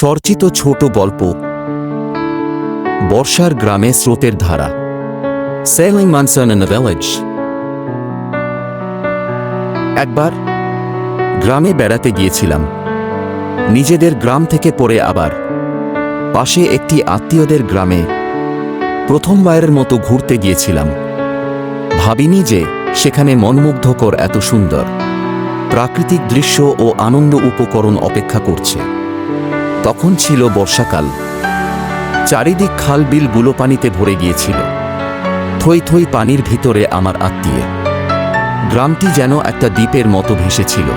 চর্চিত ছোট গল্প বর্ষার গ্রামে স্রোতের ধারা। Sailing monsoon in the village. একবার গ্রামে বেড়াতে গিয়েছিলাম, নিজেদের গ্রাম থেকে পড়ে আবার পাশে একটি আত্মীয়দের গ্রামে প্রথমবারের মতো ঘুরতে গিয়েছিলাম। ভাবিনি যে সেখানে মনমুগ্ধকর এত সুন্দর প্রাকৃতিক দৃশ্য ও আনন্দ উপকরণ অপেক্ষা করছে। তখন ছিল বর্ষাকাল, চারিদিক খাল বিলগুলো পানিতে ভরে গিয়েছিল। থই থই পানির ভিতরে আমার আত্মীয় গ্রামটি যেন একটা দ্বীপের মতো ভেসেছিল,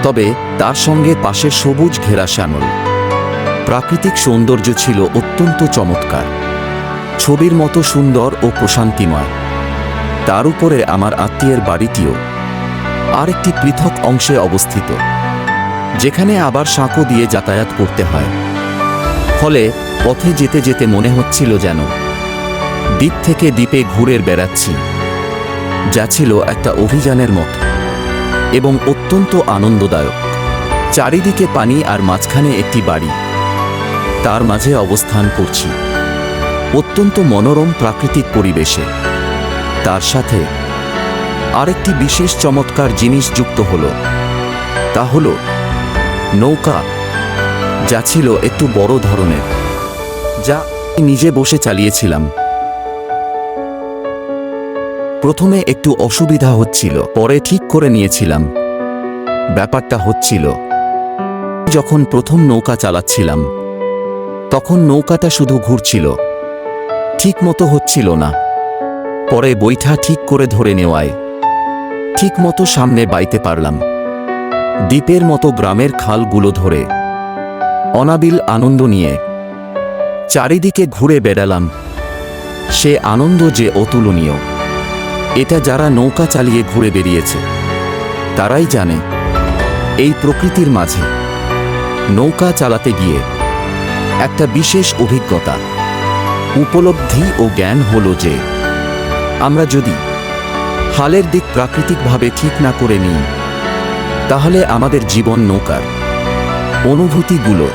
তবে তার সঙ্গে পাশে সবুজ ঘেরা শ্যামল প্রাকৃতিক সৌন্দর্য ছিল অত্যন্ত চমৎকার, ছবির মতো সুন্দর ও প্রশান্তিময়। তার উপরে আমার আত্মীয়ের বাড়িটিও আরেকটি পৃথক অংশে অবস্থিত, যেখানে আবার সাঁকো দিয়ে যাতায়াত করতে হয়। ফলে পথে যেতে যেতে মনে হচ্ছিল যেন দ্বীপ থেকে দ্বীপে ঘুরে বেড়াচ্ছি, যা ছিল একটা অভিযানের মতো এবং অত্যন্ত আনন্দদায়ক। চারিদিকে পানি আর মাঝখানে একটি বাড়ি, তার মাঝে অবস্থান করছি অত্যন্ত মনোরম প্রাকৃতিক পরিবেশে। তার সাথে আরেকটি বিশেষ চমৎকার জিনিস যুক্ত হলো, তা হলো নৌকা, যা ছিল একটু বড় ধরনের, যা নিজে বসে চালিয়েছিলাম। প্রথমে একটু অসুবিধা হচ্ছিল, পরে ঠিক করে নিয়েছিলাম। ব্যাপারটা হচ্ছিল, যখন প্রথম নৌকা চালাচ্ছিলাম তখন নৌকাটা শুধু ঘুরছিল, ঠিক মতো হচ্ছিল না। পরে বৈঠা ঠিক করে ধরে নেওয়ায় ঠিক মতো সামনে বাইতে পারলাম। দ্বীপের মতো গ্রামের খালগুলো ধরে অনাবিল আনন্দ নিয়ে চারিদিকে ঘুরে বেড়ালাম। সে আনন্দ যে অতুলনীয়, এটা যারা নৌকা চালিয়ে ঘুরে বেরিয়েছে তারাই জানে। এই প্রকৃতির মাঝে নৌকা চালাতে গিয়ে একটা বিশেষ অভিজ্ঞতা, উপলব্ধি ও জ্ঞান হলো যে আমরা যদি হালের দিক প্রাকৃতিকভাবে ঠিক না করে নিই, তাহলে আমাদের জীবন নৌকার অনুভূতিগুলো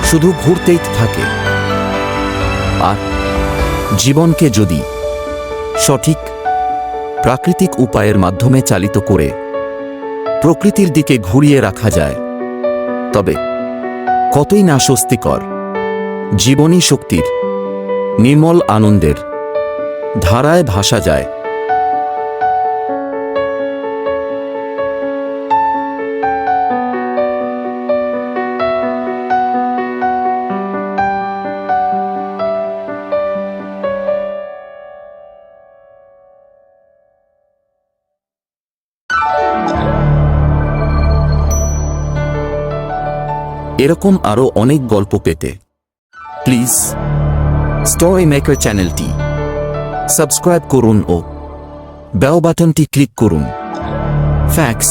শুধু ঘুরতেই থাকে। আর জীবনকে যদি সঠিক প্রাকৃতিক উপায়ের মাধ্যমে চালিত করে প্রকৃতির দিকে ঘুরিয়ে রাখা যায়, তবে কতই না স্বস্তিকর জীবনী শক্তির নির্মল আনন্দের ধারায় ভাসা যায়। এরকম আরও অনেক গল্প পেতে প্লিজ স্টোরি মেকার চ্যানেলটি সাবস্ক্রাইব করুন ও বেল বাটনটি ক্লিক করুন। থ্যাঙ্কস।